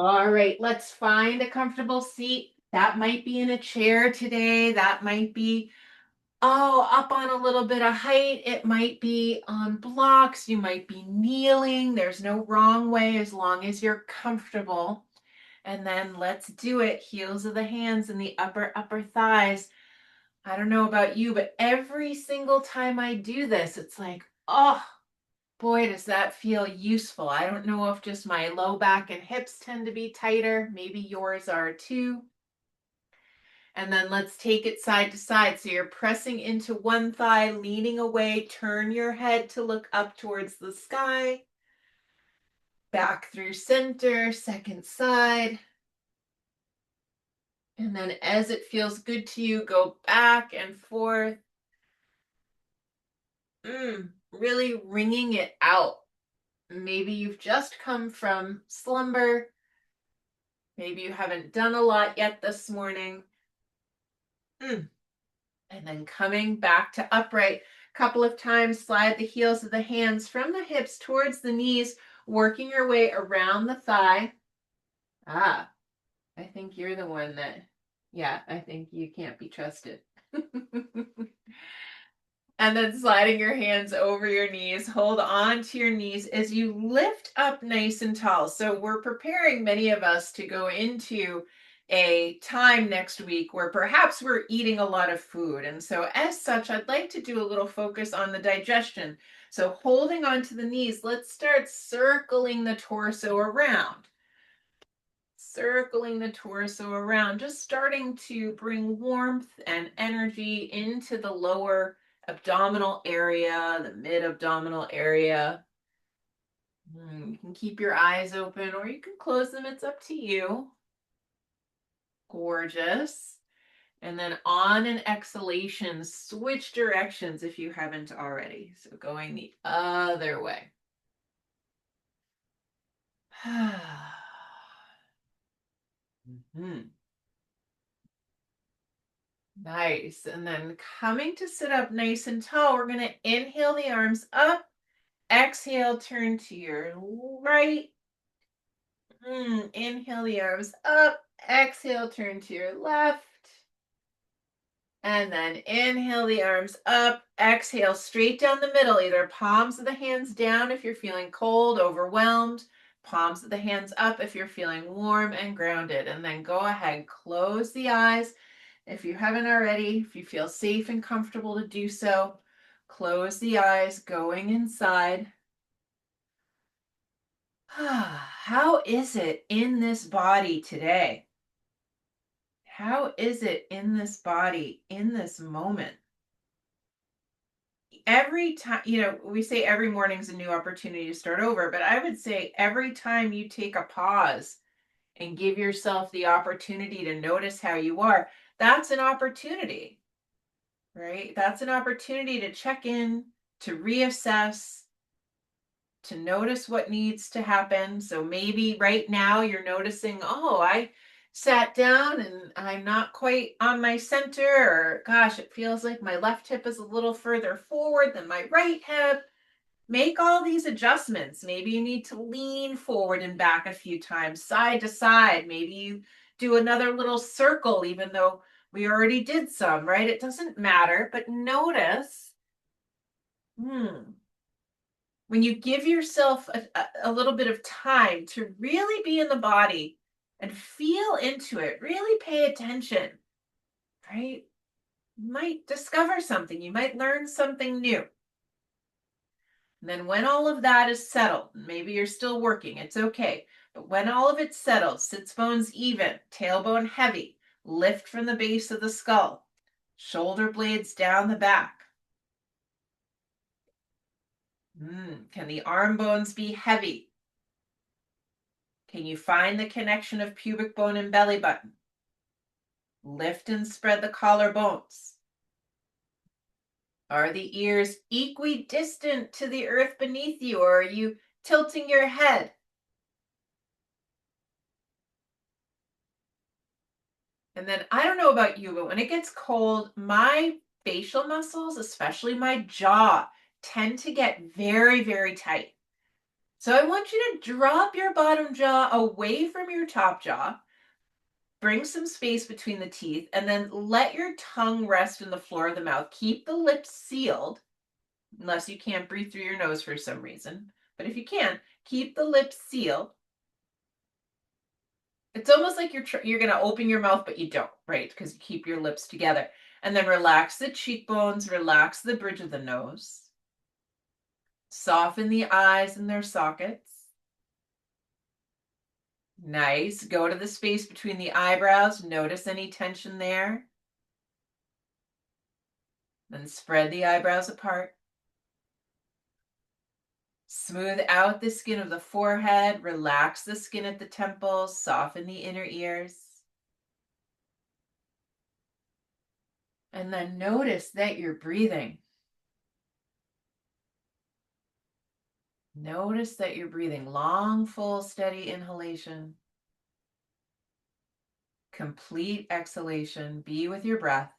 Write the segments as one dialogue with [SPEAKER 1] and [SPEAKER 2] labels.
[SPEAKER 1] All right, let's find a comfortable seat. That might be in a chair today. That might be, up on a little bit of height. It might be on blocks. You might be kneeling. There's no wrong way as long as you're comfortable. And then let's do it. Heels of the hands and the upper thighs. I don't know about you, but every single time I do this, it's like, oh, boy, does that feel useful. I don't know if just my low back and hips tend to be tighter. Maybe yours are too. And then let's take it side to side. So you're pressing into one thigh, leaning away. Turn your head to look up towards the sky. Back through center, second side. And then as it feels good to you, go back and forth. Really wringing it out. Maybe you've just come from slumber. Maybe you haven't done a lot yet this morning. And then coming back to upright. A couple of times, slide the heels of the hands from the hips towards the knees, working your way around the thigh. Ah, I think you're the one that, yeah, I think you can't be trusted. And then sliding your hands over your knees, hold on to your knees as you lift up nice and tall. So we're preparing many of us to go into a time next week where perhaps we're eating a lot of food. And so as such, I'd like to do a little focus on the digestion. So holding onto the knees, let's start circling the torso around. Circling the torso around, just starting to bring warmth and energy into the lower abdominal area, the mid-abdominal area. You can keep your eyes open or you can close them. It's up to you. Gorgeous. And then on an exhalation, switch directions if you haven't already. So going the other way. Nice. And then coming to sit up nice and tall, we're going to inhale the arms up. Exhale, turn to your right. Inhale the arms up. Exhale, turn to your left. And then inhale the arms up. Exhale, straight down the middle. Either palms of the hands down if you're feeling cold, overwhelmed. Palms of the hands up if you're feeling warm and grounded. And then go ahead, close the eyes. If you haven't already, if you feel safe and comfortable to do so, close the eyes, going inside. How is it in this body today? How is it in this body in this moment? Every time, we say every morning's a new opportunity to start over, but I would say every time you take a pause and give yourself the opportunity to notice how you are, that's an opportunity, right? That's an opportunity to check in, to reassess, to notice what needs to happen. So maybe right now you're noticing, oh, I sat down and I'm not quite on my center, or gosh, it feels like my left hip is a little further forward than my right hip. Make all these adjustments. Maybe you need to lean forward and back a few times, side to side. Maybe you do another little circle, even though we already did some, right? It doesn't matter, but notice, when you give yourself a little bit of time to really be in the body and feel into it, really pay attention, right? You might discover something, you might learn something new. And then when all of that is settled, maybe you're still working, it's okay. But when all of it's settled, sits bones even, tailbone heavy, lift from the base of the skull, shoulder blades down the back. Can the arm bones be heavy? Can you find the connection of pubic bone and belly button? Lift and spread the collarbones. Are the ears equidistant to the earth beneath you, or are you tilting your head? And then I don't know about you, but when it gets cold, my facial muscles, especially my jaw, tend to get very, very tight. So I want you to drop your bottom jaw away from your top jaw. Bring some space between the teeth and then let your tongue rest in the floor of the mouth. Keep the lips sealed unless you can't breathe through your nose for some reason. But if you can, keep the lips sealed. It's almost like you're going to open your mouth, but you don't, right? Because you keep your lips together. And then relax the cheekbones, relax the bridge of the nose. Soften the eyes in their sockets. Nice. Go to the space between the eyebrows. Notice any tension there. Then spread the eyebrows apart. Smooth out the skin of the forehead. Relax the skin at the temples. Soften the inner ears. And then notice that you're breathing. Notice that you're breathing. Long, full, steady inhalation. Complete exhalation. Be with your breath.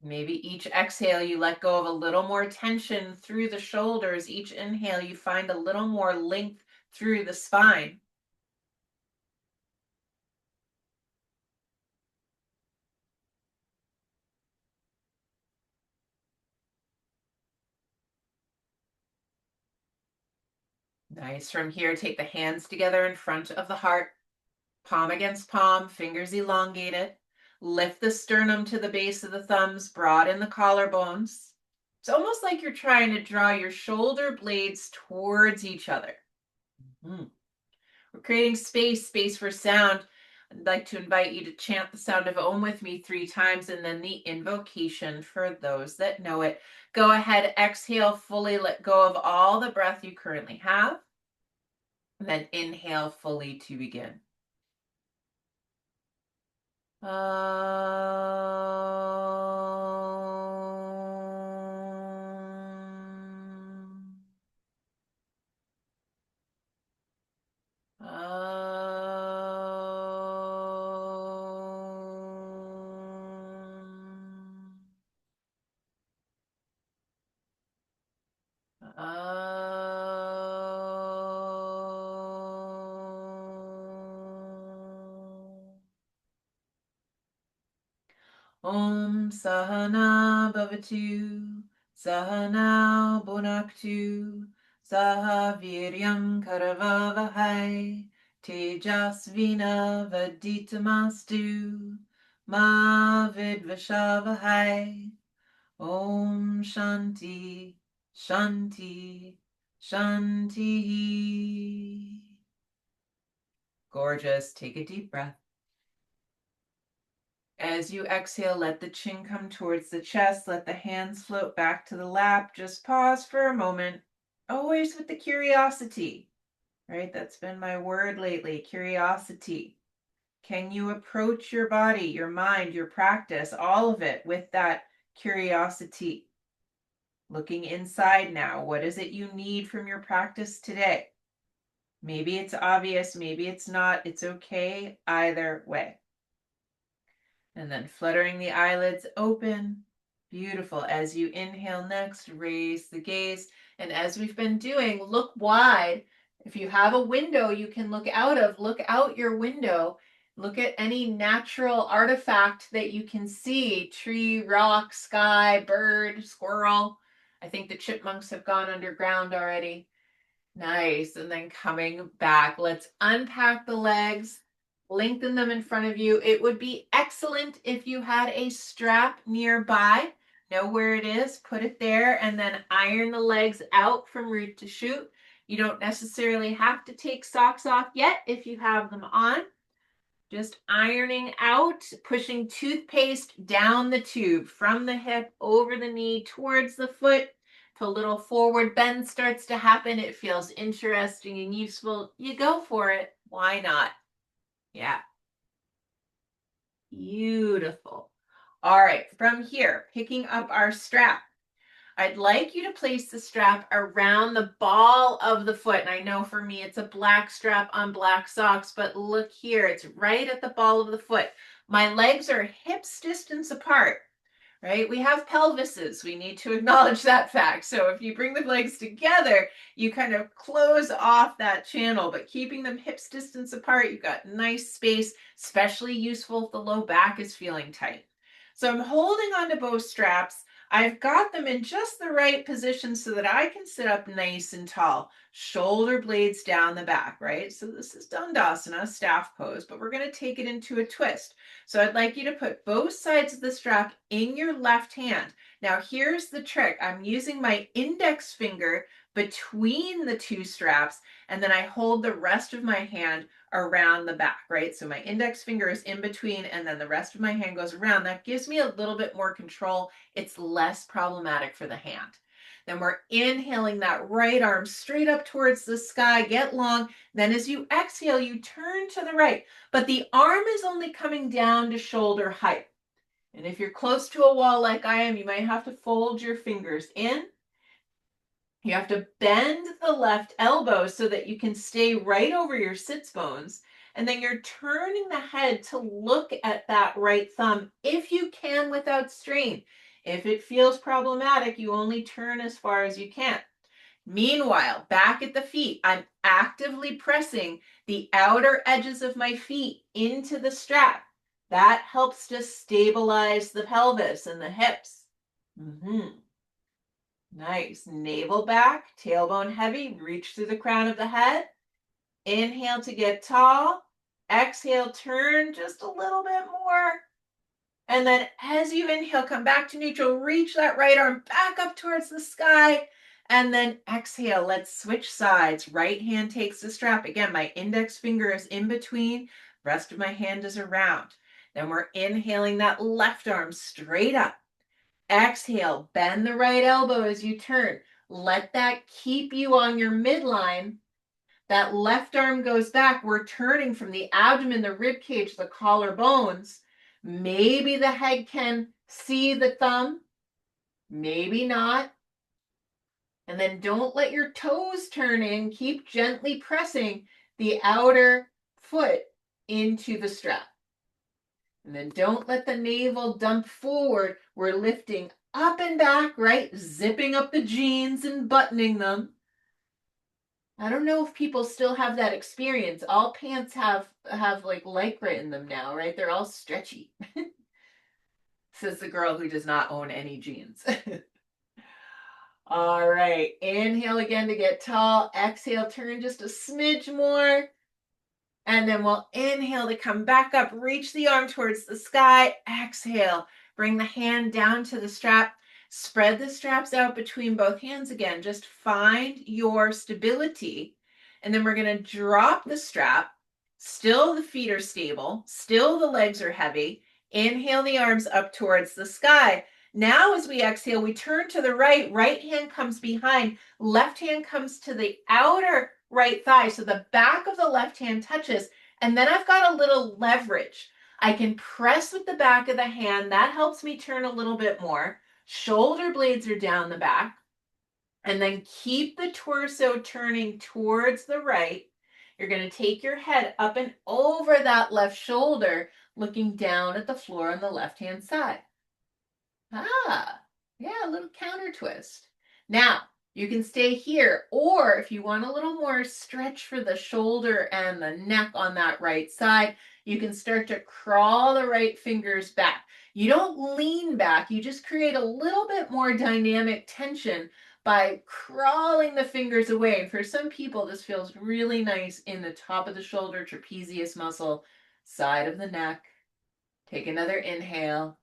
[SPEAKER 1] Maybe each exhale you let go of a little more tension through the shoulders. Each inhale you find a little more length through the spine. Nice. From here, take the hands together in front of the heart, palm against palm, fingers elongated. Lift the sternum to the base of the thumbs, broaden the collarbones. It's almost like you're trying to draw your shoulder blades towards each other. Mm. We're creating space for sound. I'd like to invite you to chant the sound of Om with me 3 times and then the invocation for those that know it. Go ahead, exhale fully, let go of all the breath you currently have. And then inhale fully to begin. Om Sahana Bhavatu, Sahana Bhunaktu, Saha Viryam Karavavahai, Tejasvina Vaditamastu, Ma Vidvashavahai. Om Shanti, Shanti, Shanti. Gorgeous. Take a deep breath. As you exhale, let the chin come towards the chest. Let the hands float back to the lap. Just pause for a moment. Always with the curiosity, right? That's been my word lately, curiosity. Can you approach your body, your mind, your practice, all of it with that curiosity? Looking inside now, what is it you need from your practice today? Maybe it's obvious, maybe it's not. It's okay either way. And then fluttering the eyelids open. Beautiful. As you inhale next, raise the gaze. And as we've been doing, look wide. If you have a window you can look out of, look out your window. Look at any natural artifact that you can see. Tree, rock, sky, bird, squirrel. I think the chipmunks have gone underground already. Nice. And then coming back, let's unpack the legs. Lengthen them in front of you. It would be excellent if you had a strap nearby. Know where it is, put it there, and then iron the legs out from root to shoot. You don't necessarily have to take socks off yet if you have them on. Just ironing out, pushing toothpaste down the tube from the hip, over the knee, towards the foot. If a little forward bend starts to happen, it feels interesting and useful, you go for it. Why not? Yeah. Beautiful. All right, from here, picking up our strap. I'd like you to place the strap around the ball of the foot. And I know for me, it's a black strap on black socks, but look here, it's right at the ball of the foot. My legs are hips distance apart, right? We have pelvises. We need to acknowledge that fact. So if you bring the legs together, you kind of close off that channel, but keeping them hips distance apart, you've got nice space, especially useful if the low back is feeling tight. So I'm holding onto both straps. I've got them in just the right position so that I can sit up nice and tall, shoulder blades down the back, right? So this is Dandasana, staff pose, but we're going to take it into a twist. So I'd like you to put both sides of the strap in your left hand. Now here's the trick. I'm using my index finger between the two straps, and then I hold the rest of my hand around the back, right? So my index finger is in between, and then the rest of my hand goes around. That gives me a little bit more control. It's less problematic for the hand. Then we're inhaling that right arm straight up towards the sky, get long. Then as you exhale, you turn to the right, but the arm is only coming down to shoulder height. And if you're close to a wall like I am, you might have to fold your fingers in. You have to bend the left elbow so that you can stay right over your sits bones. And then you're turning the head to look at that right thumb if you can without strain. If it feels problematic, you only turn as far as you can. Meanwhile, back at the feet, I'm actively pressing the outer edges of my feet into the strap. That helps to stabilize the pelvis and the hips. Nice. Navel back, tailbone heavy, reach through the crown of the head. Inhale to get tall. Exhale, turn just a little bit more. And then as you inhale, come back to neutral, reach that right arm back up towards the sky. And then exhale, let's switch sides. Right hand takes the strap. Again, my index finger is in between, rest of my hand is around. Then we're inhaling that left arm straight up. Exhale, bend the right elbow as you turn. Let that keep you on your midline. That left arm goes back. We're turning from the abdomen, the rib cage, the collarbones. Maybe the head can see the thumb, maybe not. And then don't let your toes turn in. Keep gently pressing the outer foot into the strap. And then don't let the navel dump forward. We're lifting up and back, right? Zipping up the jeans and buttoning them. I don't know if people still have that experience. All pants have like Lycra in them now, right? They're all stretchy. Says the girl who does not own any jeans. All right, inhale again to get tall. Exhale, turn just a smidge more. And then we'll inhale to come back up, reach the arm towards the sky. Exhale, bring the hand down to the strap. Spread the straps out between both hands again. Just find your stability. And then we're going to drop the strap. Still the feet are stable. Still the legs are heavy. Inhale the arms up towards the sky. Now as we exhale, we turn to the right. Right hand comes behind. Left hand comes to the outer right thigh. So the back of the left hand touches. And then I've got a little leverage. I can press with the back of the hand. That helps me turn a little bit more. Shoulder blades are down the back. And then keep the torso turning towards the right. You're going to take your head up and over that left shoulder, looking down at the floor on the left-hand side. Ah, yeah, a little counter twist. Now, you can stay here, or if you want a little more stretch for the shoulder and the neck on that right side, you can start to crawl the right fingers back. You don't lean back, you just create a little bit more dynamic tension by crawling the fingers away. And for some people, this feels really nice in the top of the shoulder, trapezius muscle, side of the neck. Take another inhale.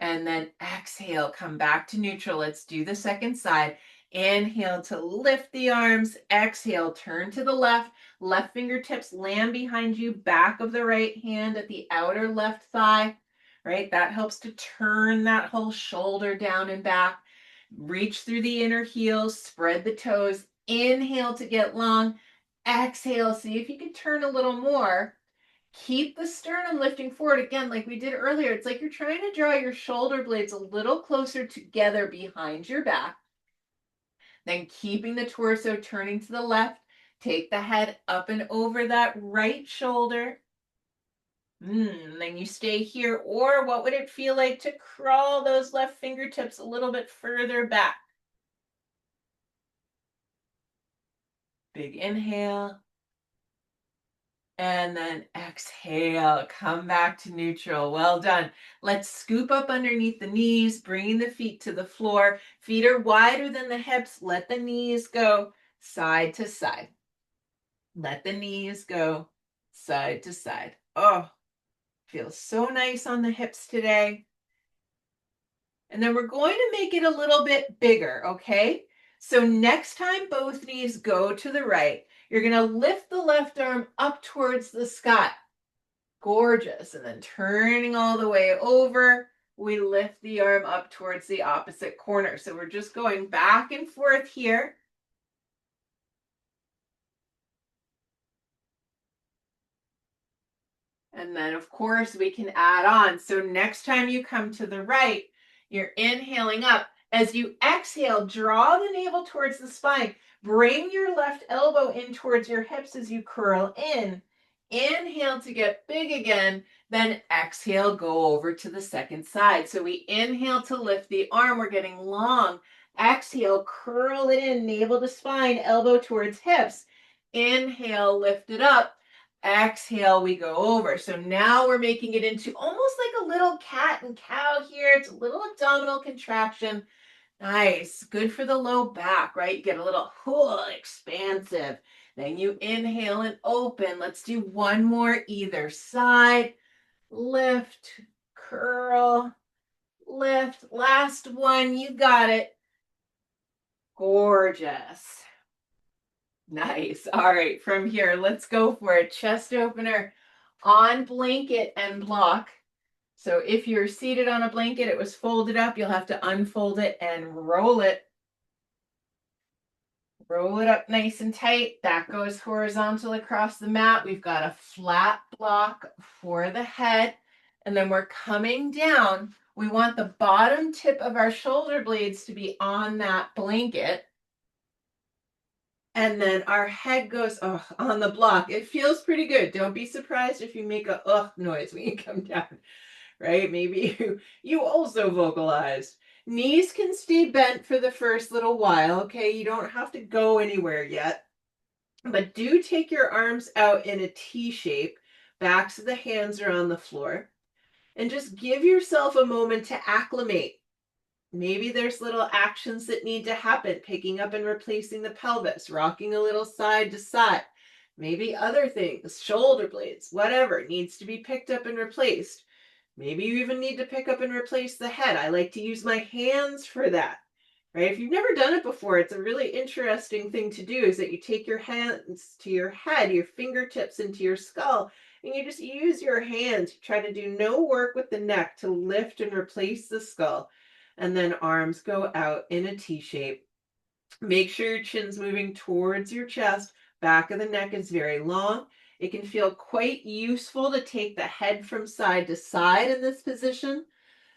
[SPEAKER 1] And then exhale, come back to neutral. Let's do the second side. Inhale to lift the arms. Exhale, turn to the left. Left fingertips land behind you, back of the right hand at the outer left thigh, right? That helps to turn that whole shoulder down and back. Reach through the inner heels, spread the toes. Inhale to get long. Exhale, see if you can turn a little more. Keep the sternum lifting forward again, like we did earlier. It's like you're trying to draw your shoulder blades a little closer together behind your back. Then keeping the torso turning to the left, take the head up and over that right shoulder. Then you stay here. Or what would it feel like to crawl those left fingertips a little bit further back? Big inhale. And then exhale, come back to neutral. Well done. Let's scoop up underneath the knees, bringing the feet to the floor. Feet are wider than the hips. Let the knees go side to side. Let the knees go side to side. Oh, feels so nice on the hips today. And then we're going to make it a little bit bigger, okay? So next time both knees go to the right, you're going to lift the left arm up towards the sky. Gorgeous. And then turning all the way over, we lift the arm up towards the opposite corner. So we're just going back and forth here. And then, of course, we can add on. So next time you come to the right, you're inhaling up. As you exhale, draw the navel towards the spine. Bring your left elbow in towards your hips as you curl in. Inhale to get big again. Then exhale, go over to the second side. So we inhale to lift the arm. We're getting long. Exhale, curl it in, navel to spine, elbow towards hips. Inhale, lift it up. Exhale, we go over. So now we're making it into almost like a little cat and cow here. It's a little abdominal contraction. Nice. Good for the low back, right? You get a little expansive. Then you inhale and open. Let's do one more either side. Lift, curl, lift. Last one. You got it. Gorgeous. Nice. All right, from here, let's go for a chest opener on blanket and block. So if you're seated on a blanket, it was folded up, you'll have to unfold it and roll it. Roll it up nice and tight. That goes horizontal across the mat. We've got a flat block for the head. And then we're coming down. We want the bottom tip of our shoulder blades to be on that blanket. And then our head goes on the block. It feels pretty good. Don't be surprised if you make a noise when you come down, right? Maybe you also vocalized. Knees can stay bent for the first little while, okay? You don't have to go anywhere yet. But do take your arms out in a T shape. Backs of the hands are on the floor. And just give yourself a moment to acclimate. Maybe there's little actions that need to happen, picking up and replacing the pelvis, rocking a little side to side. Maybe other things, shoulder blades, whatever, needs to be picked up and replaced. Maybe you even need to pick up and replace the head. I like to use my hands for that, right? If you've never done it before, it's a really interesting thing to do is that you take your hands to your head, your fingertips into your skull, and you just use your hands. You try to do no work with the neck to lift and replace the skull. And then arms go out in a T shape. Make sure your chin's moving towards your chest. Back of the neck is very long. It can feel quite useful to take the head from side to side in this position.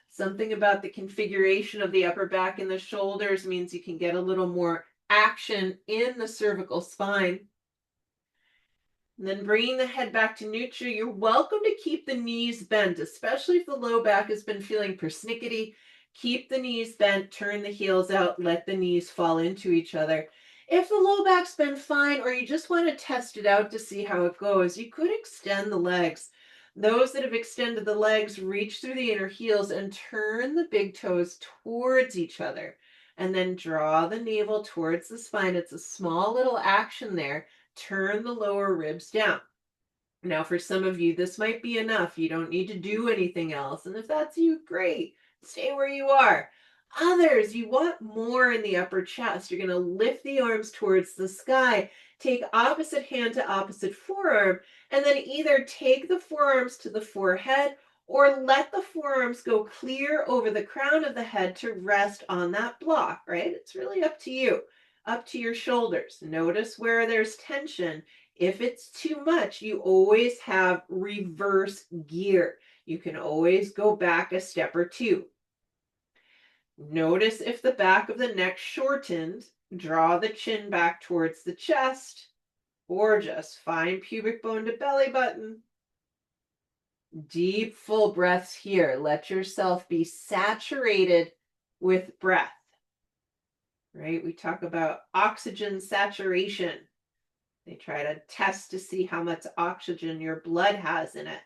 [SPEAKER 1] Something about the configuration of the upper back and the shoulders means you can get a little more action in the cervical spine. And then bringing the head back to neutral, you're welcome to keep the knees bent, especially if the low back has been feeling persnickety. Keep the knees bent, turn the heels out, let the knees fall into each other. If the low back's been fine, or you just want to test it out to see how it goes, you could extend the legs. Those that have extended the legs, reach through the inner heels and turn the big toes towards each other. And then draw the navel towards the spine. It's a small little action there. Turn the lower ribs down. Now, for some of you, this might be enough. You don't need to do anything else. And if that's you, great. Stay where you are. Others, you want more in the upper chest. You're going to lift the arms towards the sky. Take opposite hand to opposite forearm. And then either take the forearms to the forehead or let the forearms go clear over the crown of the head to rest on that block, right? It's really up to you. Up to your shoulders. Notice where there's tension. If it's too much, you always have reverse gear. You can always go back a step or two. Notice if the back of the neck shortened. Draw the chin back towards the chest. Gorgeous. Find pubic bone to belly button. Deep, full breaths here. Let yourself be saturated with breath, right? We talk about oxygen saturation. They try to test to see how much oxygen your blood has in it.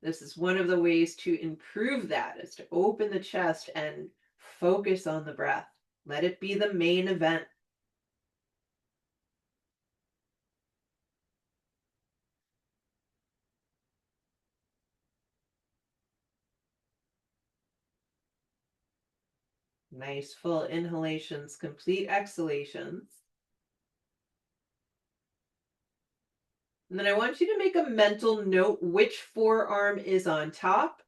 [SPEAKER 1] This is one of the ways to improve that, is to open the chest and focus on the breath. Let it be the main event. Nice full inhalations, complete exhalations. And then I want you to make a mental note which forearm is on top.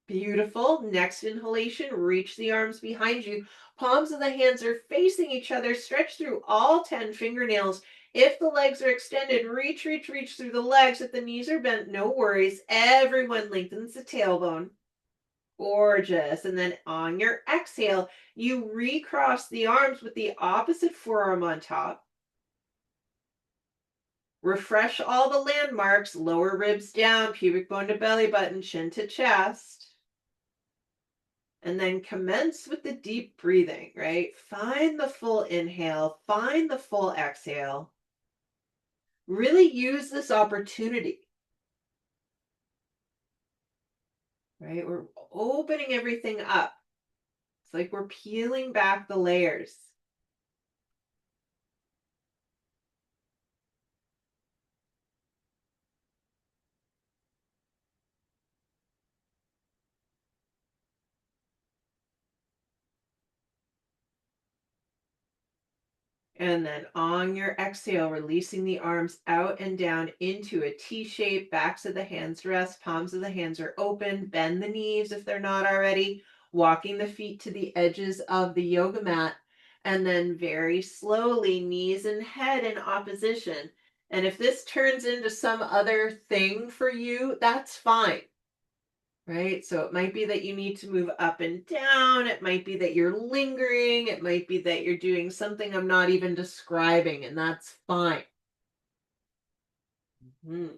[SPEAKER 1] Beautiful. Next inhalation, reach the arms behind you. Palms of the hands are facing each other. Stretch through all 10 fingernails. If the legs are extended, reach through the legs. If the knees are bent, no worries. Everyone lengthens the tailbone. Gorgeous. And then on your exhale, you recross the arms with the opposite forearm on top. Refresh all the landmarks, lower ribs down, pubic bone to belly button, chin to chest. And then commence with the deep breathing, right? Find the full inhale, find the full exhale. Really use this opportunity, right? We're opening everything up. It's like we're peeling back the layers. And then on your exhale, releasing the arms out and down into a T shape, backs of the hands rest, palms of the hands are open, bend the knees if they're not already, walking the feet to the edges of the yoga mat, and then very slowly, knees and head in opposition. And if this turns into some other thing for you, that's fine. Right? So it might be that you need to move up and down. It might be that you're lingering. It might be that you're doing something I'm not even describing, and that's fine. Mhm.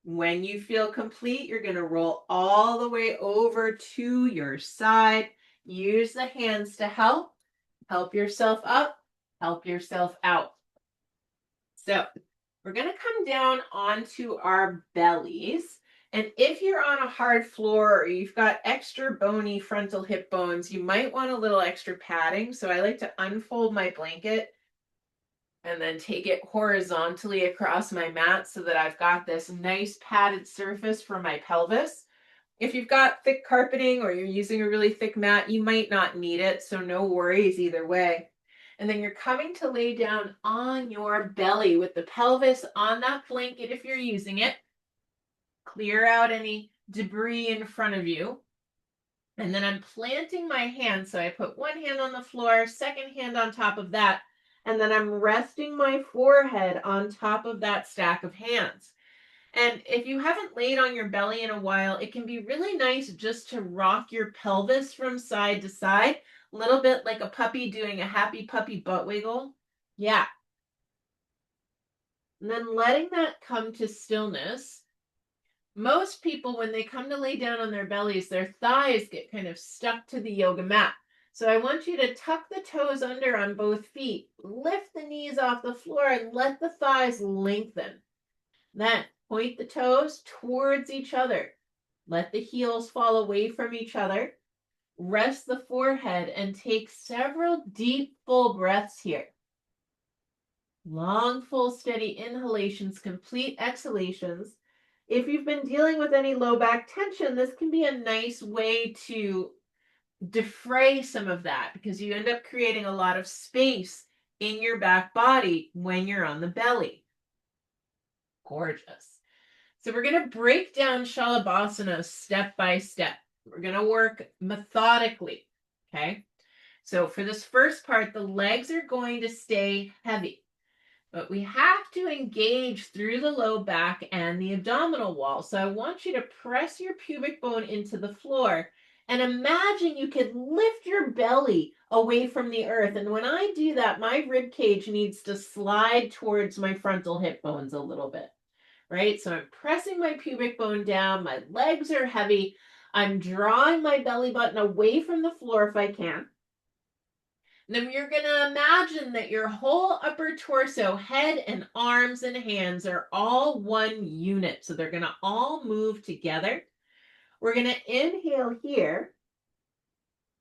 [SPEAKER 1] When you feel complete, you're going to roll all the way over to your side. Use the hands to help. Help yourself up. Help yourself out. So we're going to come down onto our bellies. And if you're on a hard floor or you've got extra bony frontal hip bones, you might want a little extra padding. So I like to unfold my blanket and then take it horizontally across my mat so that I've got this nice padded surface for my pelvis. If you've got thick carpeting or you're using a really thick mat, you might not need it. So no worries either way. And then you're coming to lay down on your belly with the pelvis on that blanket if you're using it. Clear out any debris in front of you. And then I'm planting my hand. So I put one hand on the floor, second hand on top of that. And then I'm resting my forehead on top of that stack of hands. And if you haven't laid on your belly in a while, it can be really nice just to rock your pelvis from side to side, a little bit like a puppy doing a happy puppy butt wiggle. Yeah. And then letting that come to stillness. Most people, when they come to lay down on their bellies, their thighs get kind of stuck to the yoga mat. So I want you to tuck the toes under on both feet, lift the knees off the floor, and let the thighs lengthen. Then point the toes towards each other. Let the heels fall away from each other. Rest the forehead and take several deep, full breaths here. Long, full, steady inhalations, complete exhalations. If you've been dealing with any low back tension, this can be a nice way to defray some of that because you end up creating a lot of space in your back body when you're on the belly. Gorgeous. So we're going to break down Shalabhasana step by step. We're going to work methodically, okay? So for this first part, the legs are going to stay heavy, but we have to engage through the low back and the abdominal wall. So I want you to press your pubic bone into the floor And imagine you could lift your belly away from the earth. And when I do that, my rib cage needs to slide towards my frontal hip bones a little bit, right? So I'm pressing my pubic bone down. My legs are heavy. I'm drawing my belly button away from the floor if I can. Then you're going to imagine that your whole upper torso, head and arms and hands are all one unit. So they're going to all move together. We're going to inhale here,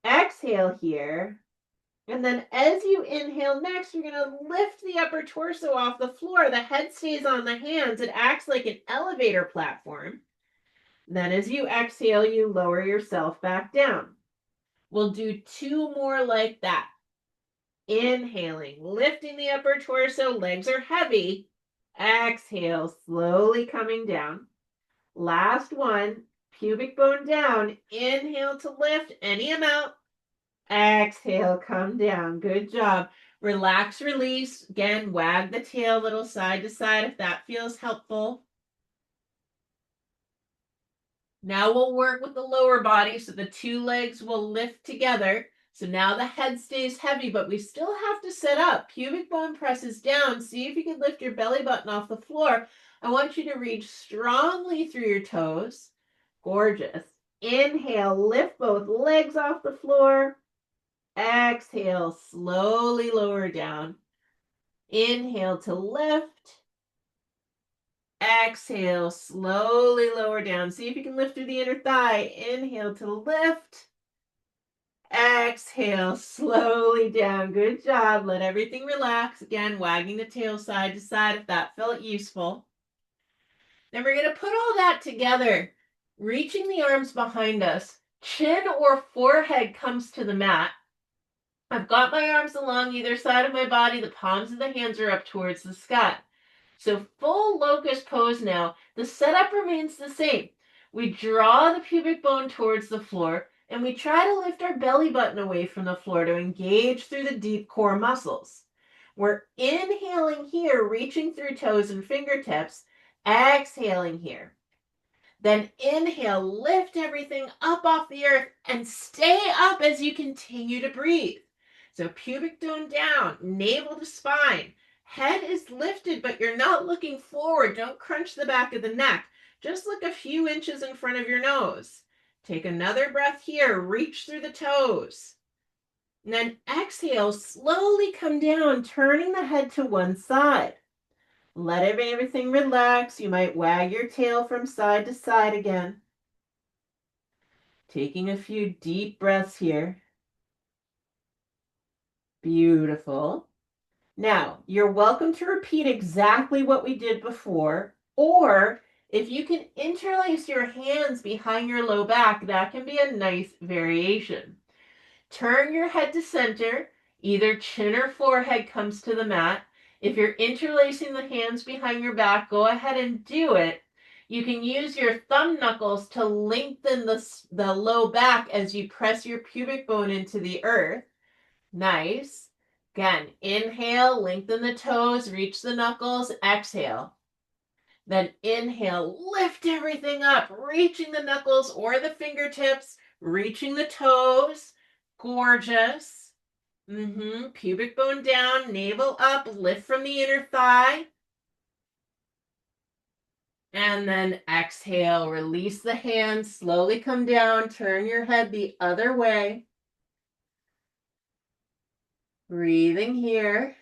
[SPEAKER 1] exhale here, and then as you inhale next, you're going to lift the upper torso off the floor. The head stays on the hands. It acts like an elevator platform. Then as you exhale, you lower yourself back down. We'll do 2 more like that. Inhaling, lifting the upper torso, legs are heavy. Exhale, slowly coming down. Last one, pubic bone down. Inhale to lift any amount. Exhale, come down. Good job. Relax, release. Again, wag the tail a little side to side if that feels helpful. Now we'll work with the lower body, so the 2 legs will lift together. So now the head stays heavy, but we still have to sit up. Pubic bone presses down. See if you can lift your belly button off the floor. I want you to reach strongly through your toes. Gorgeous. Inhale, lift both legs off the floor. Exhale, slowly lower down. Inhale to lift. Exhale, slowly lower down. See if you can lift through the inner thigh. Inhale to lift. Exhale, slowly down. Good job. Let everything relax. Again, wagging the tail side to side if that felt useful. Then we're going to put all that together, reaching the arms behind us. Chin or forehead comes to the mat. I've got my arms along either side of my body. The palms of the hands are up towards the sky. So full locust pose now. The setup remains the same. We draw the pubic bone towards the floor, and we try to lift our belly button away from the floor to engage through the deep core muscles. We're inhaling here, reaching through toes and fingertips, exhaling here. Then inhale, lift everything up off the earth, and stay up as you continue to breathe. So pubic bone down, navel to spine. Head is lifted, but you're not looking forward. Don't crunch the back of the neck. Just look a few inches in front of your nose. Take another breath here. Reach through the toes. And then exhale, slowly come down, turning the head to one side. Let everything relax. You might wag your tail from side to side again. Taking a few deep breaths here. Beautiful. Now, you're welcome to repeat exactly what we did before, or if you can interlace your hands behind your low back, that can be a nice variation. Turn your head to center, either chin or forehead comes to the mat. If you're interlacing the hands behind your back, go ahead and do it. You can use your thumb knuckles to lengthen the low back as you press your pubic bone into the earth. Nice. Again, inhale, lengthen the toes, reach the knuckles, exhale. Then inhale, lift everything up, reaching the knuckles or the fingertips, reaching the toes. Gorgeous. Pubic bone down, navel up, lift from the inner thigh. And then exhale, release the hands, slowly come down, turn your head the other way. Breathing here.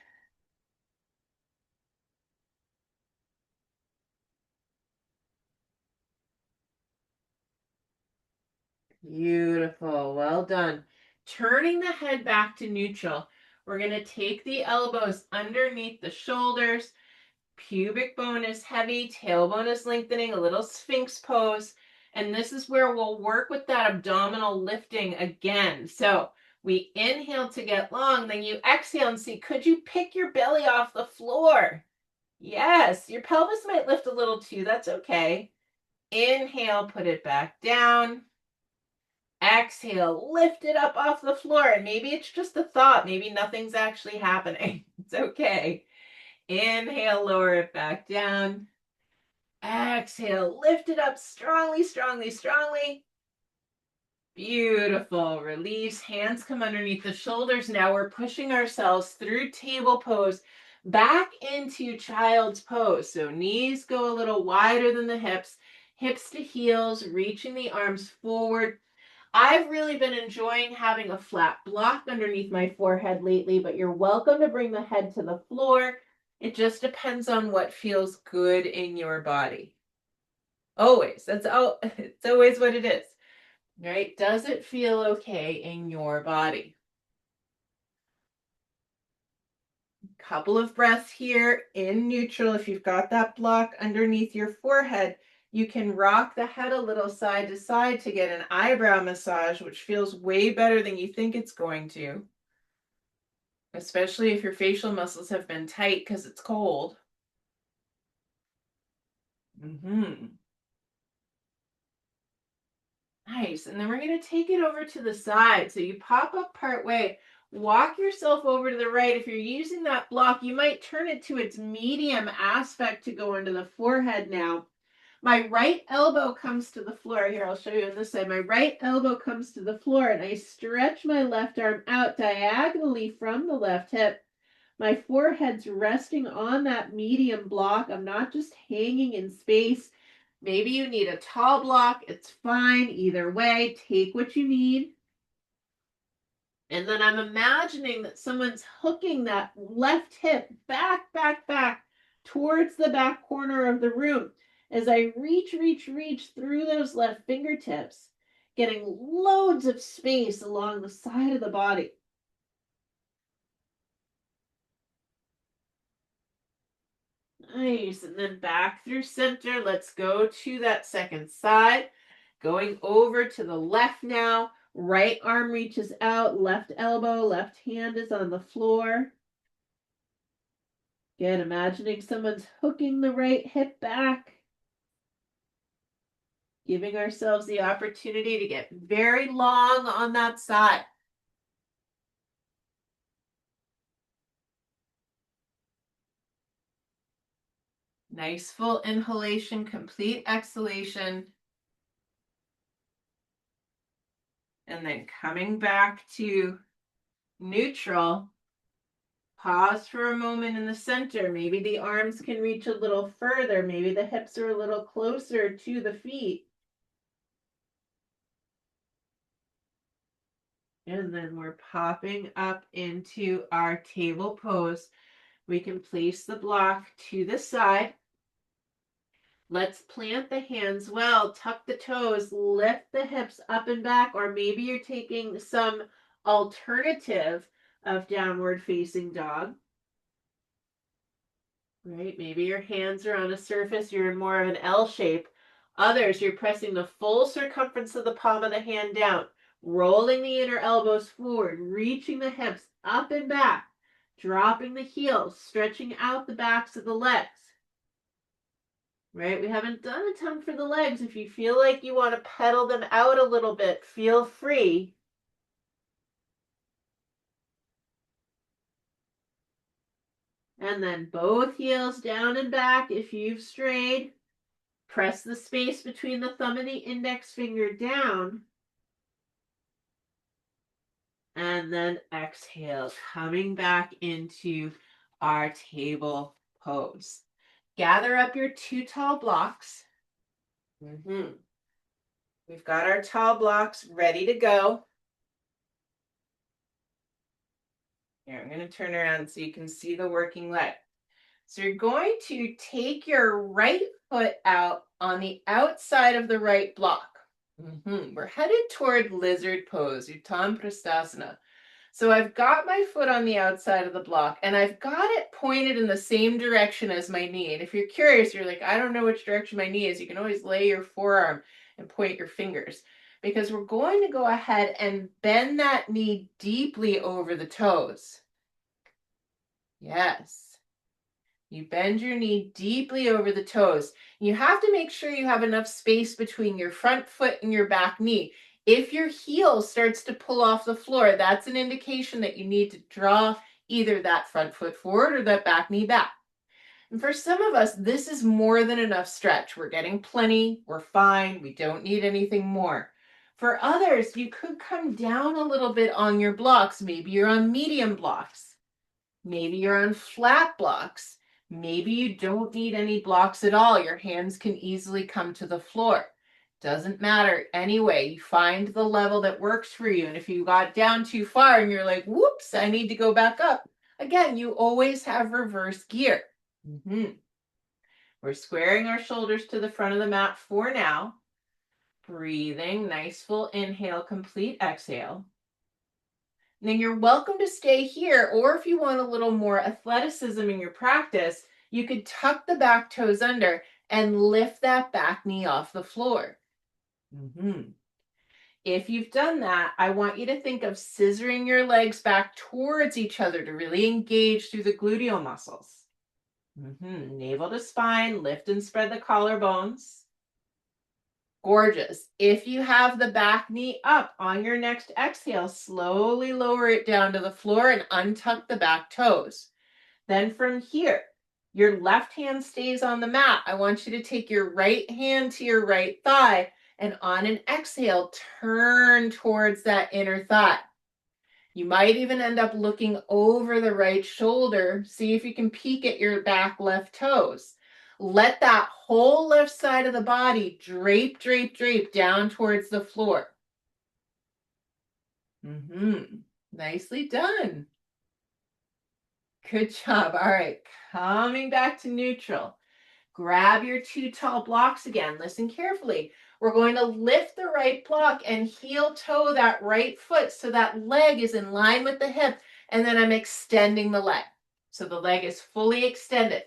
[SPEAKER 1] Beautiful. Well done. Turning the head back to neutral. We're going to take the elbows underneath the shoulders. Pubic bone is heavy. Tailbone is lengthening. A little sphinx pose. And this is where we'll work with that abdominal lifting again. So we inhale to get long. Then you exhale and see, could you pick your belly off the floor? Yes. Your pelvis might lift a little too. That's okay. Inhale, put it back down. Exhale, lift it up off the floor. And maybe it's just a thought. Maybe nothing's actually happening. It's okay. Inhale, lower it back down. Exhale, lift it up strongly, strongly, strongly. Beautiful. Release. Hands come underneath the shoulders. Now we're pushing ourselves through table pose back into child's pose. So knees go a little wider than the hips, hips to heels, reaching the arms forward. I've really been enjoying having a flat block underneath my forehead lately, but you're welcome to bring the head to the floor. It just depends on what feels good in your body. Always. It's always what it is. Right? Does it feel okay in your body? Couple of breaths here in neutral. If you've got that block underneath your forehead, you can rock the head a little side to side to get an eyebrow massage, which feels way better than you think it's going to, especially if your facial muscles have been tight because it's cold. Nice. And then we're going to take it over to the side. So you pop up part way, walk yourself over to the right. If you're using that block, you might turn it to its medium aspect to go into the forehead now. My right elbow comes to the floor. Here, I'll show you on this side. My right elbow comes to the floor, and I stretch my left arm out diagonally from the left hip. My forehead's resting on that medium block. I'm not just hanging in space. Maybe you need a tall block. It's fine. Either way, take what you need. And then I'm imagining that someone's hooking that left hip back towards the back corner of the room. As I reach through those left fingertips, getting loads of space along the side of the body. Nice. And then back through center. Let's go to that second side. Going over to the left now. Right arm reaches out, left elbow, left hand is on the floor. Again, imagining someone's hooking the right hip back. Giving ourselves the opportunity to get very long on that side. Nice full inhalation, complete exhalation. And then coming back to neutral. Pause for a moment in the center. Maybe the arms can reach a little further. Maybe the hips are a little closer to the feet. And then we're popping up into our table pose. We can place the block to the side. Let's plant the hands well, tuck the toes, lift the hips up and back, or maybe you're taking some alternative of downward facing dog. Right? Maybe your hands are on a surface, you're in more of an L shape. Others, you're pressing the full circumference of the palm of the hand down, rolling the inner elbows forward, reaching the hips up and back, dropping the heels, stretching out the backs of the legs. Right? We haven't done a ton for the legs. If you feel like you want to pedal them out a little bit, feel free. And then both heels down and back if you've strayed. Press the space between the thumb and the index finger down. And then exhale, coming back into our table pose. Gather up your 2 tall blocks. We've got our tall blocks ready to go. Here, I'm going to turn around so you can see the working leg. So you're going to take your right foot out on the outside of the right block. We're headed toward lizard pose, Uttanapristhasana. So I've got my foot on the outside of the block and I've got it pointed in the same direction as my knee. And if you're curious, you're like, I don't know which direction my knee is, you can always lay your forearm and point your fingers, because we're going to go ahead and bend that knee deeply over the toes. Yes. You bend your knee deeply over the toes. You have to make sure you have enough space between your front foot and your back knee. If your heel starts to pull off the floor, that's an indication that you need to draw either that front foot forward or that back knee back. And for some of us, this is more than enough stretch. We're getting plenty. We're fine. We don't need anything more. For others, you could come down a little bit on your blocks. Maybe you're on medium blocks. Maybe you're on flat blocks. Maybe you don't need any blocks at all. Your hands can easily come to the floor. Doesn't matter. Anyway, you find the level that works for you. And if you got down too far and you're like, whoops, I need to go back up. Again, you always have reverse gear. We're squaring our shoulders to the front of the mat for now. Breathing, nice full inhale, complete exhale. And then you're welcome to stay here, or if you want a little more athleticism in your practice, you could tuck the back toes under and lift that back knee off the floor. If you've done that, I want you to think of scissoring your legs back towards each other to really engage through the gluteal muscles. Navel to spine, lift and spread the collarbones. Gorgeous. If you have the back knee up on your next exhale, slowly lower it down to the floor and untuck the back toes. Then from here, your left hand stays on the mat. I want you to take your right hand to your right thigh and on an exhale, turn towards that inner thigh. You might even end up looking over the right shoulder. See if you can peek at your back left toes. Let that whole left side of the body drape, drape, drape down towards the floor. Nicely done. Good job. All right, coming back to neutral. Grab your two tall blocks again. Listen carefully. We're going to lift the right block and heel toe that right foot so that leg is in line with the hip, and then I'm extending the leg. So the leg is fully extended.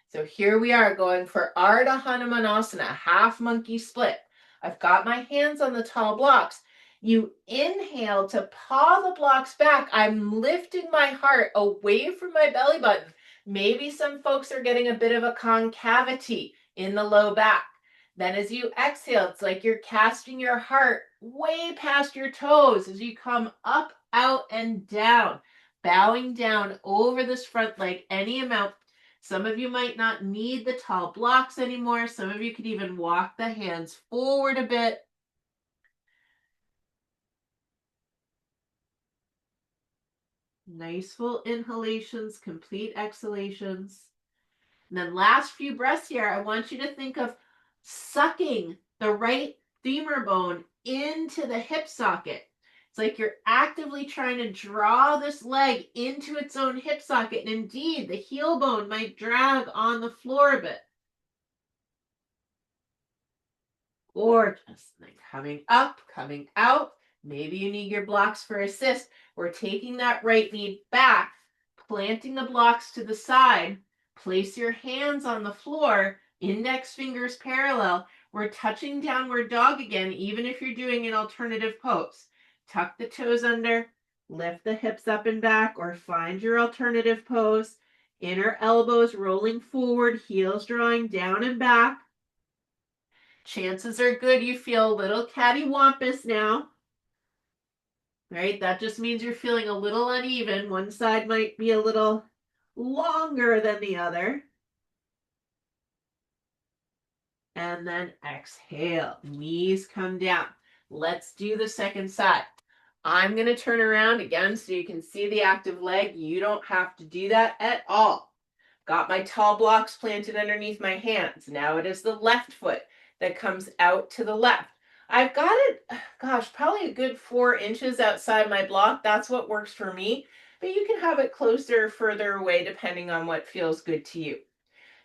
[SPEAKER 1] So here we are going for Ardha Hanumanasana, half monkey split. I've got my hands on the tall blocks. You inhale to paw the blocks back. I'm lifting my heart away from my belly button. Maybe some folks are getting a bit of a concavity in the low back. Then as you exhale, it's like you're casting your heart way past your toes as you come up, out, and down, bowing down over this front leg any amount. Some of you might not need the tall blocks anymore. Some of you could even walk the hands forward a bit. Nice full inhalations, complete exhalations. And then last few breaths here, I want you to think of sucking the right femur bone into the hip socket. It's like you're actively trying to draw this leg into its own hip socket. And indeed, the heel bone might drag on the floor a bit. Gorgeous. Then coming up, coming out. Maybe you need your blocks for assist. We're taking that right knee back, planting the blocks to the side. Place your hands on the floor, index fingers parallel. We're touching downward dog again, even if you're doing an alternative pose. Tuck the toes under, lift the hips up and back, or find your alternative pose. Inner elbows rolling forward, heels drawing down and back. Chances are good you feel a little cattywampus now. Right? That just means you're feeling a little uneven. One side might be a little longer than the other. And then exhale, knees come down. Let's do the second side. I'm going to turn around again so you can see the active leg. You don't have to do that at all. Got my tall blocks planted underneath my hands. Now it is the left foot that comes out to the left. I've got it, gosh, probably a good 4 inches outside my block. That's what works for me. But you can have it closer or further away depending on what feels good to you.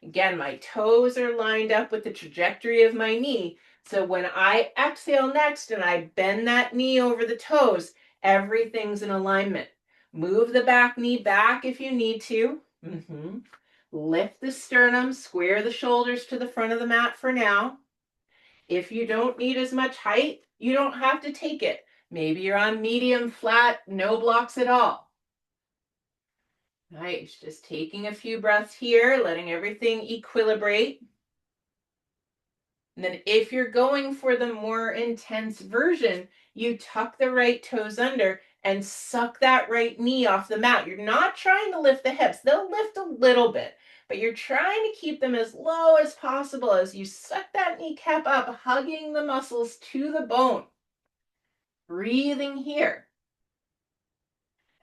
[SPEAKER 1] Again, my toes are lined up with the trajectory of my knee. So when I exhale next and I bend that knee over the toes, everything's in alignment. Move the back knee back if you need to. Lift the sternum, square the shoulders to the front of the mat for now. If you don't need as much height, you don't have to take it. Maybe you're on medium, flat, no blocks at all. Nice, just taking a few breaths here, letting everything equilibrate. And then if you're going for the more intense version, you tuck the right toes under and suck that right knee off the mat. You're not trying to lift the hips. They'll lift a little bit, but you're trying to keep them as low as possible as you suck that kneecap up, hugging the muscles to the bone. Breathing here.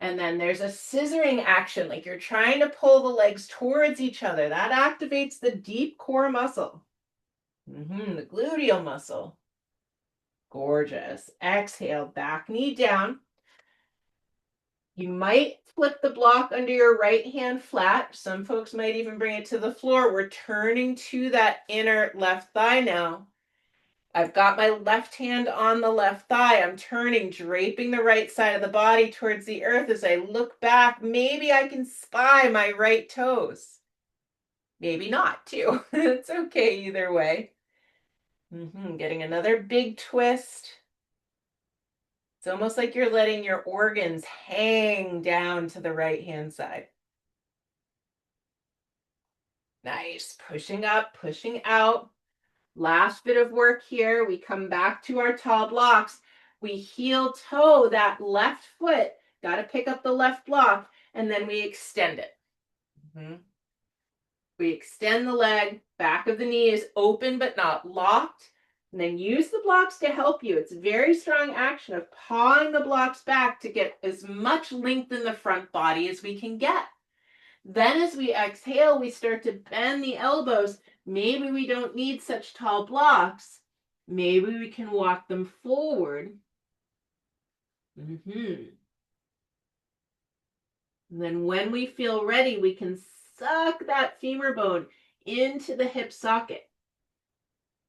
[SPEAKER 1] And then there's a scissoring action, like you're trying to pull the legs towards each other. That activates the deep core muscle. The gluteal muscle. Gorgeous. Exhale, back knee down. You might flip the block under your right hand flat. Some folks might even bring it to the floor. We're turning to that inner left thigh now. I've got my left hand on the left thigh. I'm turning, draping the right side of the body towards the earth. As I look back, maybe I can spy my right toes. Maybe not, too. It's okay either way. Getting another big twist. It's almost like you're letting your organs hang down to the right-hand side. Nice. Pushing up, pushing out. Last bit of work here. We come back to our tall blocks. We heel toe that left foot. Got to pick up the left block, and then we extend it. We extend the leg, back of the knee is open but not locked. And then use the blocks to help you. It's a very strong action of pawing the blocks back to get as much length in the front body as we can get. Then as we exhale, we start to bend the elbows. Maybe we don't need such tall blocks. Maybe we can walk them forward. And then when we feel ready, we can suck that femur bone into the hip socket.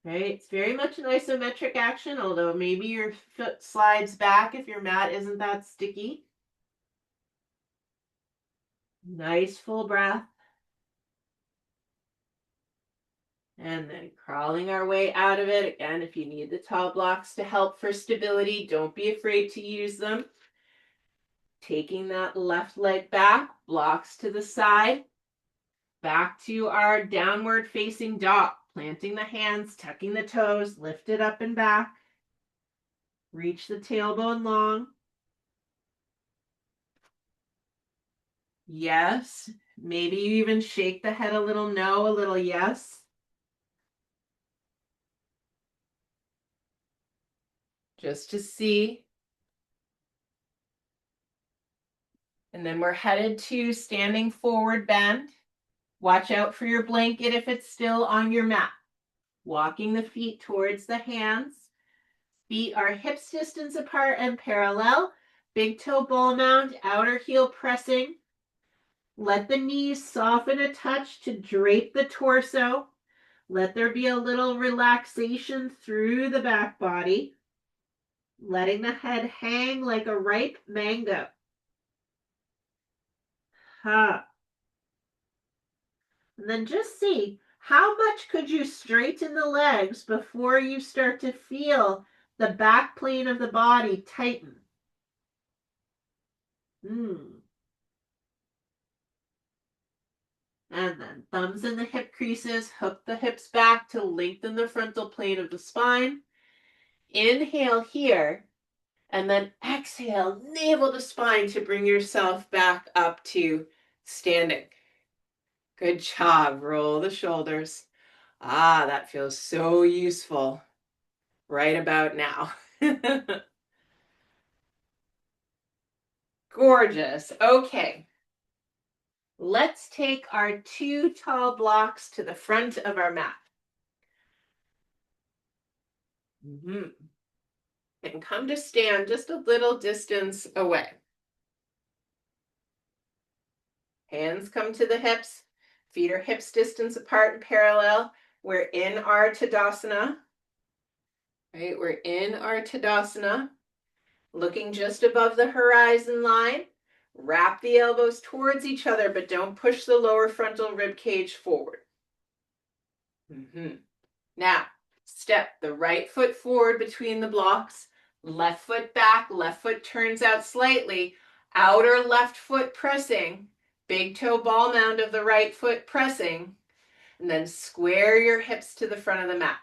[SPEAKER 1] Right? It's very much an isometric action, although maybe your foot slides back if your mat isn't that sticky. Nice full breath. And then crawling our way out of it. Again, if you need the tall blocks to help for stability, don't be afraid to use them. Taking that left leg back, blocks to the side. Back to our downward facing dog. Planting the hands, tucking the toes, lift it up and back. Reach the tailbone long. Yes. Maybe you even shake the head a little no, a little yes. Just to see. And then we're headed to standing forward bend. Watch out for your blanket if it's still on your mat. Walking the feet towards the hands. Feet are hips distance apart and parallel. Big toe ball mound, outer heel pressing. Let the knees soften a touch to drape the torso. Let there be a little relaxation through the back body. Letting the head hang like a ripe mango. And then just see, how much could you straighten the legs before you start to feel the back plane of the body tighten? And then thumbs in the hip creases, hook the hips back to lengthen the frontal plane of the spine. Inhale here, and then exhale, navel to spine to bring yourself back up to standing. Good job. Roll the shoulders. That feels so useful right about now. Gorgeous. Okay. Let's take our 2 tall blocks to the front of our mat. And come to stand just a little distance away. Hands come to the hips. Feet are hips distance apart and parallel. We're in our Tadasana. Right? We're in our Tadasana. Looking just above the horizon line. Wrap the elbows towards each other, but don't push the lower frontal rib cage forward. Now, step the right foot forward between the blocks. Left foot back, left foot turns out slightly. Outer left foot pressing. Big toe ball mound of the right foot pressing. And then square your hips to the front of the mat.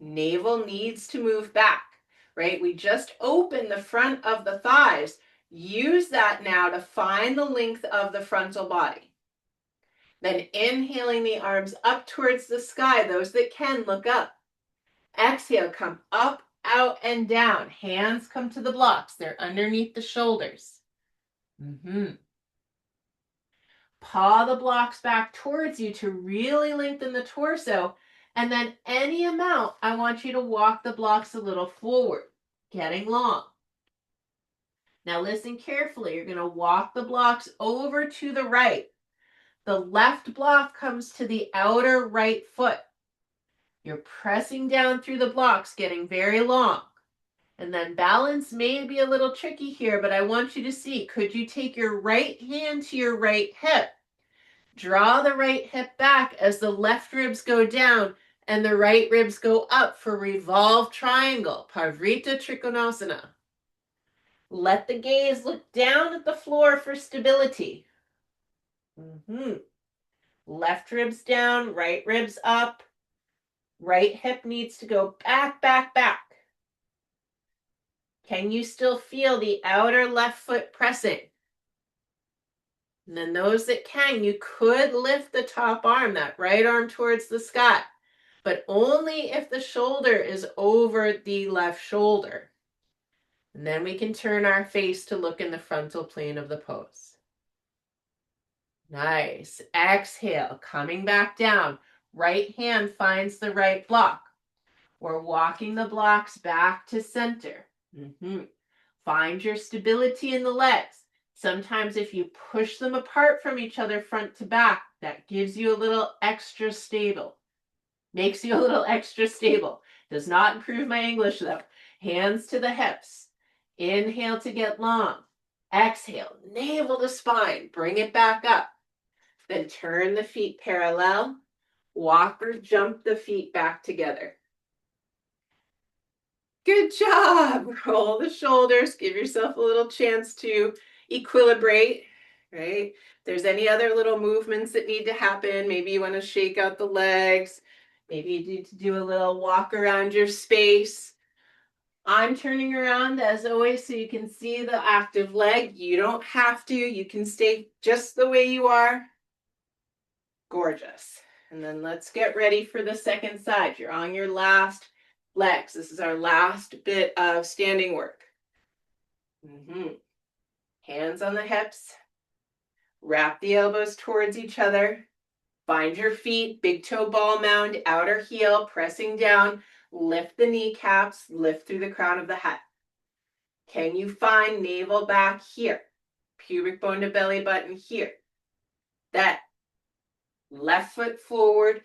[SPEAKER 1] Navel needs to move back, right? We just opened the front of the thighs. Use that now to find the length of the frontal body. Then inhaling the arms up towards the sky. Those that can, look up. Exhale, come up out, and down. Hands come to the blocks. They're underneath the shoulders. Paw the blocks back towards you to really lengthen the torso. And then any amount, I want you to walk the blocks a little forward, getting long. Now listen carefully. You're going to walk the blocks over to the right. The left block comes to the outer right foot. You're pressing down through the blocks, getting very long. And then balance may be a little tricky here, but I want you to see, could you take your right hand to your right hip? Draw the right hip back as the left ribs go down and the right ribs go up for revolved triangle, Parivrtta Trikonasana. Let the gaze look down at the floor for stability. Left ribs down, right ribs up. Right hip needs to go back, back, back. Can you still feel the outer left foot pressing? And then those that can, you could lift the top arm, that right arm towards the sky, but only if the shoulder is over the left shoulder. And then we can turn our face to look in the frontal plane of the pose. Nice. Exhale, coming back down. Right hand finds the right block. We're walking the blocks back to center. Find your stability in the legs. Sometimes if you push them apart from each other front to back, that gives you a little extra stable. Makes you a little extra stable. Does not improve my English though. Hands to the hips. Inhale to get long. Exhale, navel to spine. Bring it back up. Then turn the feet parallel. Walk or jump the feet back together. Good job. Roll the shoulders. Give yourself a little chance to equilibrate, right? If there's any other little movements that need to happen, maybe you want to shake out the legs. Maybe you need to do a little walk around your space. I'm turning around as always so you can see the active leg. You don't have to. You can stay just the way you are. Gorgeous. And then let's get ready for the second side. You're on your last legs. This is our last bit of standing work. Hands on the hips. Wrap the elbows towards each other. Find your feet, big toe ball mound, outer heel, pressing down. Lift the kneecaps, lift through the crown of the head. Can you find navel back here? Pubic bone to belly button here. Then left foot forward,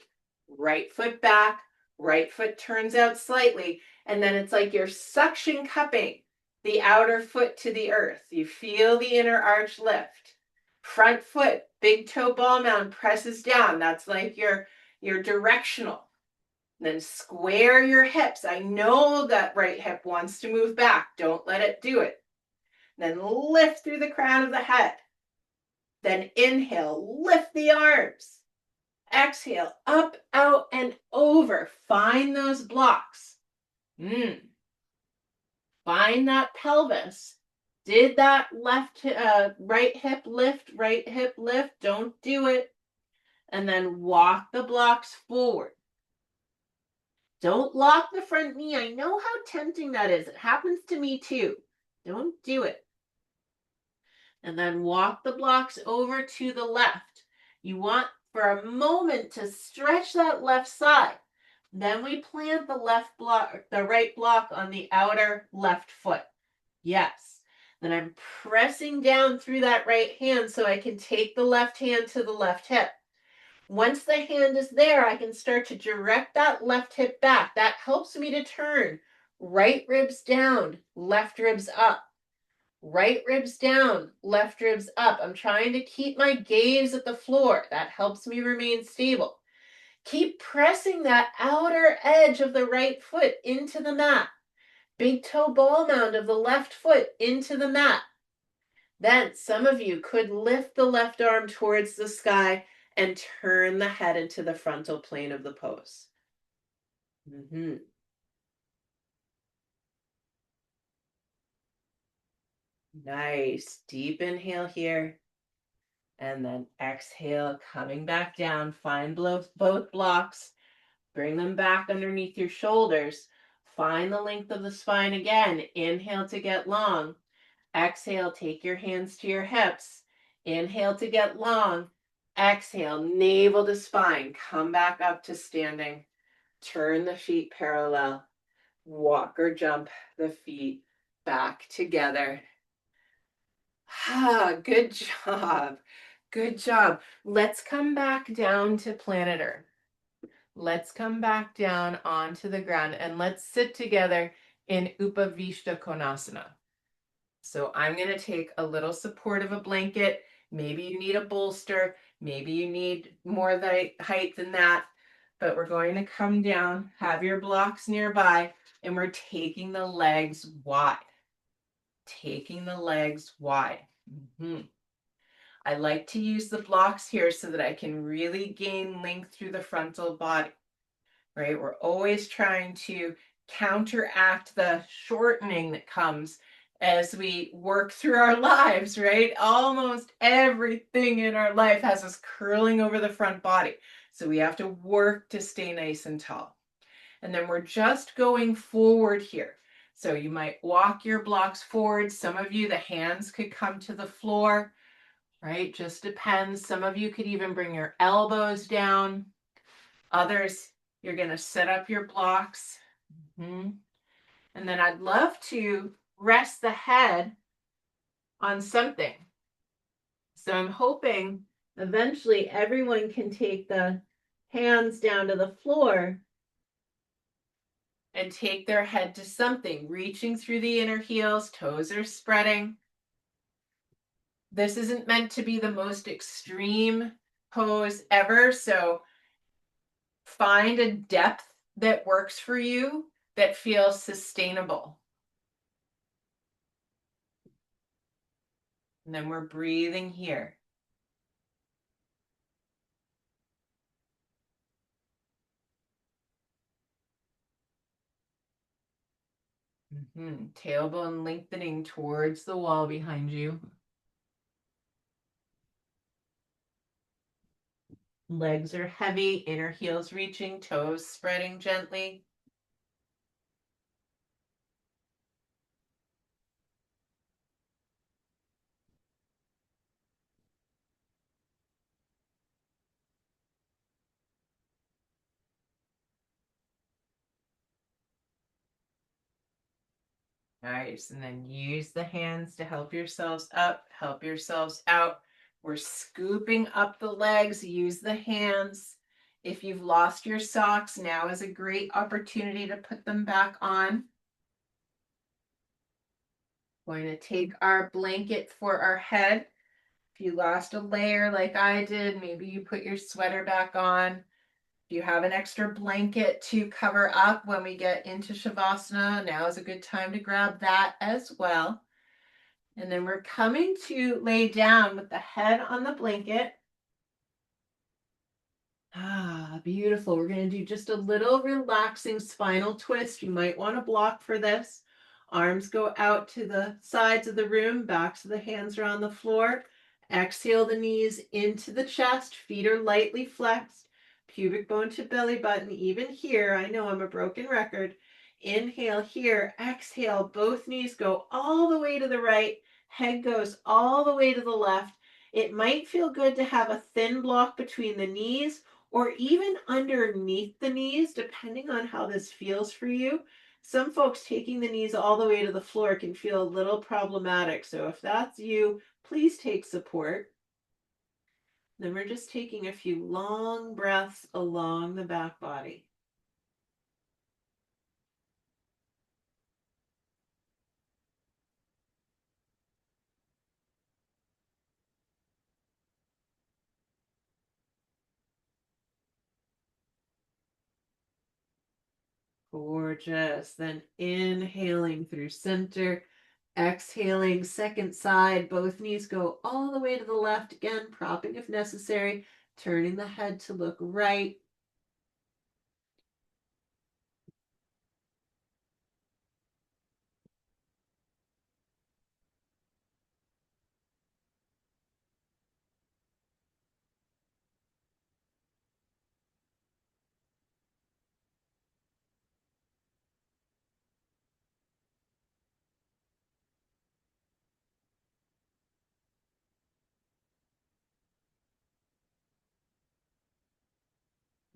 [SPEAKER 1] right foot back, right foot turns out slightly, and then it's like you're suction cupping the outer foot to the earth. You feel the inner arch lift. Front foot, big toe ball mound presses down. That's like your directional. Then square your hips. I know that right hip wants to move back. Don't let it do it. Then lift through the crown of the head. Then inhale, lift the arms. Exhale, up, out, and over. Find those blocks. Find that pelvis. Did that right hip lift, right hip lift? Don't do it. And then walk the blocks forward. Don't lock the front knee. I know how tempting that is. It happens to me too. Don't do it. And then walk the blocks over to the left. You want for a moment to stretch that left side. Then we plant the right block on the outer left foot. Yes. Then I'm pressing down through that right hand so I can take the left hand to the left hip. Once the hand is there, I can start to direct that left hip back. That helps me to turn. Right ribs down, left ribs up. Right ribs down, left ribs up. I'm trying to keep my gaze at the floor. That helps me remain stable. Keep pressing that outer edge of the right foot into the mat. Big toe ball mound of the left foot into the mat. Then some of you could lift the left arm towards the sky and turn the head into the frontal plane of the pose. Nice. Deep inhale here. And then exhale, coming back down. Find both blocks. Bring them back underneath your shoulders. Find the length of the spine again. Inhale to get long. Exhale, take your hands to your hips. Inhale to get long. Exhale, navel to spine. Come back up to standing. Turn the feet parallel. Walk or jump the feet back together. Good job. Good job. Let's come back down to planet Earth. Let's come back down onto the ground and let's sit together in Upavishta Konasana. So I'm going to take a little support of a blanket. Maybe you need a bolster. Maybe you need more height than that. But we're going to come down, have your blocks nearby, and we're taking the legs wide. Taking the legs wide. I like to use the blocks here so that I can really gain length through the frontal body, right? We're always trying to counteract the shortening that comes as we work through our lives, right? Almost everything in our life has us curling over the front body. So we have to work to stay nice and tall. And then we're just going forward here. So you might walk your blocks forward. Some of you, the hands could come to the floor, right? Just depends. Some of you could even bring your elbows down. Others, you're going to set up your blocks. And then I'd love to rest the head on something. So I'm hoping eventually everyone can take the hands down to the floor and take their head to something, reaching through the inner heels, toes are spreading. This isn't meant to be the most extreme pose ever, so find a depth that works for you that feels sustainable. And then we're breathing here. Tailbone lengthening towards the wall behind you. Legs are heavy, inner heels reaching, toes spreading gently. Nice, and then use the hands to help yourselves up, help yourselves out. We're scooping up the legs, use the hands. If you've lost your socks, now is a great opportunity to put them back on. Going to take our blanket for our head. If you lost a layer like I did, maybe you put your sweater back on. If you have an extra blanket to cover up when we get into Shavasana, now is a good time to grab that as well. And then we're coming to lay down with the head on the blanket. Beautiful. We're going to do just a little relaxing spinal twist. You might want to block for this. Arms go out to the sides of the room, backs of the hands are on the floor. Exhale the knees into the chest, feet are lightly flexed, pubic bone to belly button. Even here, I know I'm a broken record. Inhale here, exhale, both knees go all the way to the right, head goes all the way to the left. It might feel good to have a thin block between the knees or even underneath the knees, depending on how this feels for you. Some folks taking the knees all the way to the floor can feel a little problematic. So if that's you, please take support. Then we're just taking a few long breaths along the back body. Gorgeous. Then inhaling through center, exhaling second side. Both knees go all the way to the left. Again, propping if necessary, turning the head to look right.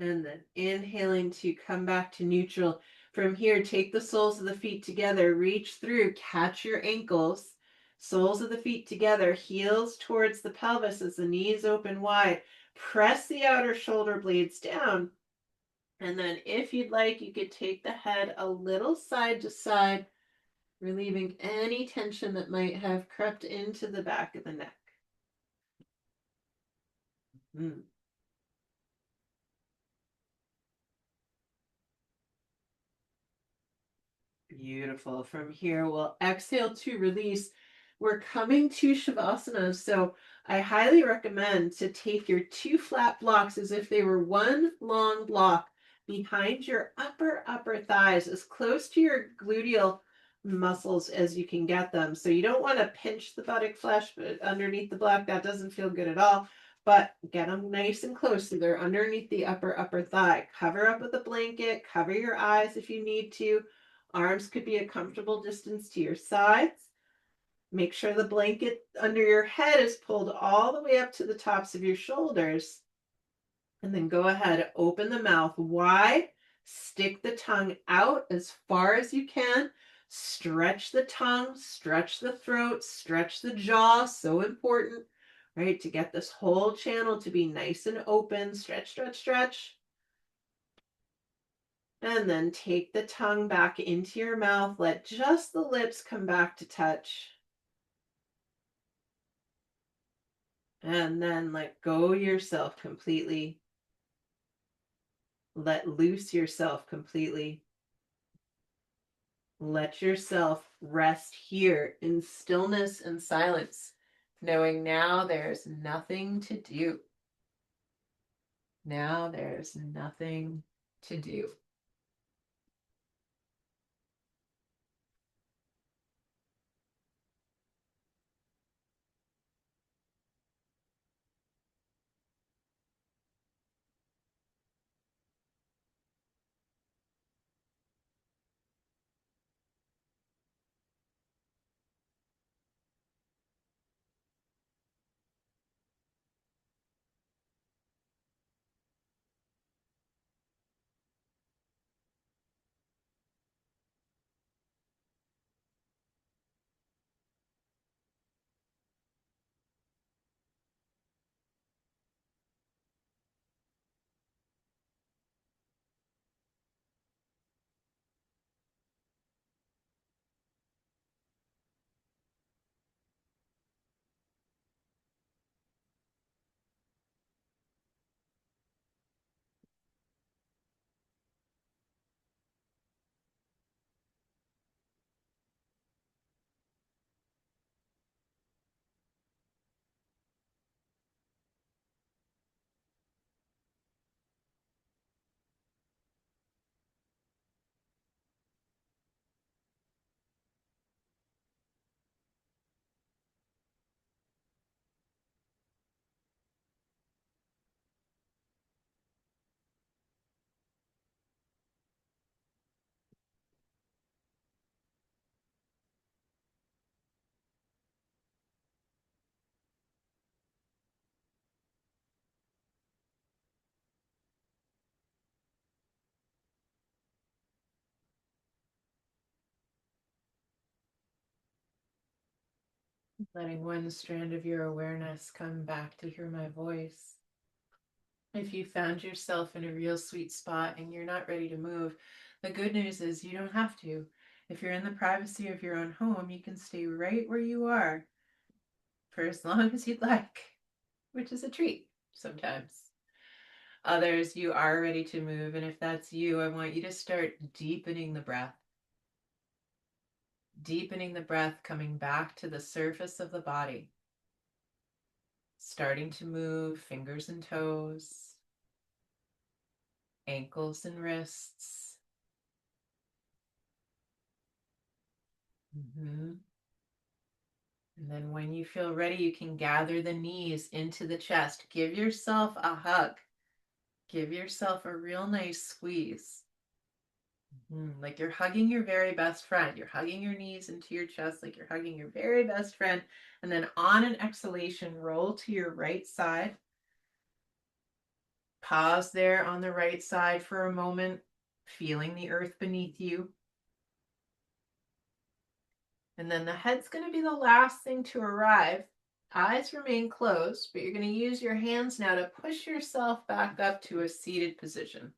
[SPEAKER 1] And then inhaling to come back to neutral. From here, take the soles of the feet together, reach through, catch your ankles, soles of the feet together, heels towards the pelvis as the knees open wide. Press the outer shoulder blades down. And then if you'd like, you could take the head a little side to side, relieving any tension that might have crept into the back of the neck. Mm. Beautiful. From here, we'll exhale to release. We're coming to Shavasana, so I highly recommend to take your two flat blocks as if they were one long block behind your upper thighs, as close to your gluteal muscles as you can get them. So you don't want to pinch the buttock flesh but underneath the block. That doesn't feel good at all. But get them nice and close so they're underneath the upper thigh. Cover up with a blanket. Cover your eyes if you need to. Arms could be a comfortable distance to your sides. Make sure the blanket under your head is pulled all the way up to the tops of your shoulders. And then go ahead, open the mouth wide, stick the tongue out as far as you can. Stretch the tongue, stretch the throat, stretch the jaw. So important, right? To get this whole channel to be nice and open. Stretch, stretch, stretch. And then take the tongue back into your mouth. Let just the lips come back to touch. And then let go yourself completely. Let loose yourself completely. Let yourself rest here in stillness and silence, knowing now there's nothing to do. Now there's nothing to do. Letting one strand of your awareness come back to hear my voice. If you found yourself in a real sweet spot and you're not ready to move, the good news is you don't have to. If you're in the privacy of your own home, you can stay right where you are for as long as you'd like, which is a treat sometimes. Others, you are ready to move. And if that's you, I want you to start deepening the breath. Deepening the breath, coming back to the surface of the body. Starting to move fingers and toes, ankles and wrists. And then when you feel ready, you can gather the knees into the chest. Give yourself a hug. Give yourself a real nice squeeze. Like you're hugging your very best friend. You're hugging your knees into your chest like you're hugging your very best friend. And then on an exhalation, roll to your right side. Pause there on the right side for a moment, feeling the earth beneath you. And then the head's going to be the last thing to arrive. Eyes remain closed, but you're going to use your hands now to push yourself back up to a seated position.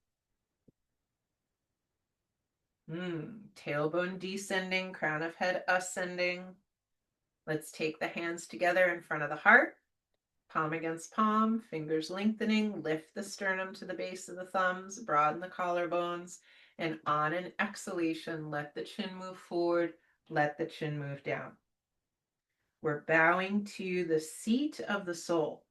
[SPEAKER 1] Tailbone descending, crown of head ascending. Let's take the hands together in front of the heart. Palm against palm, fingers lengthening, lift the sternum to the base of the thumbs, broaden the collarbones, and on an exhalation, let the chin move forward, let the chin move down. We're bowing to the seat of the soul,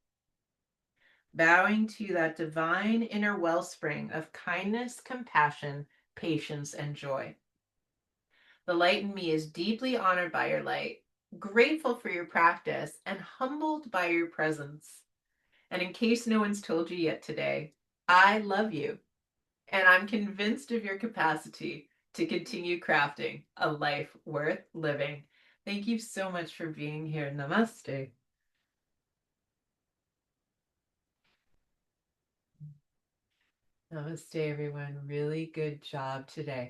[SPEAKER 1] bowing to that divine inner wellspring of kindness, compassion, patience, and joy. The light in me is deeply honored by your light, grateful for your practice, and humbled by your presence. And in case no one's told you yet today, I love you, and I'm convinced of your capacity to continue crafting a life worth living. Thank you so much for being here. Namaste. Namaste, everyone. Really good job today.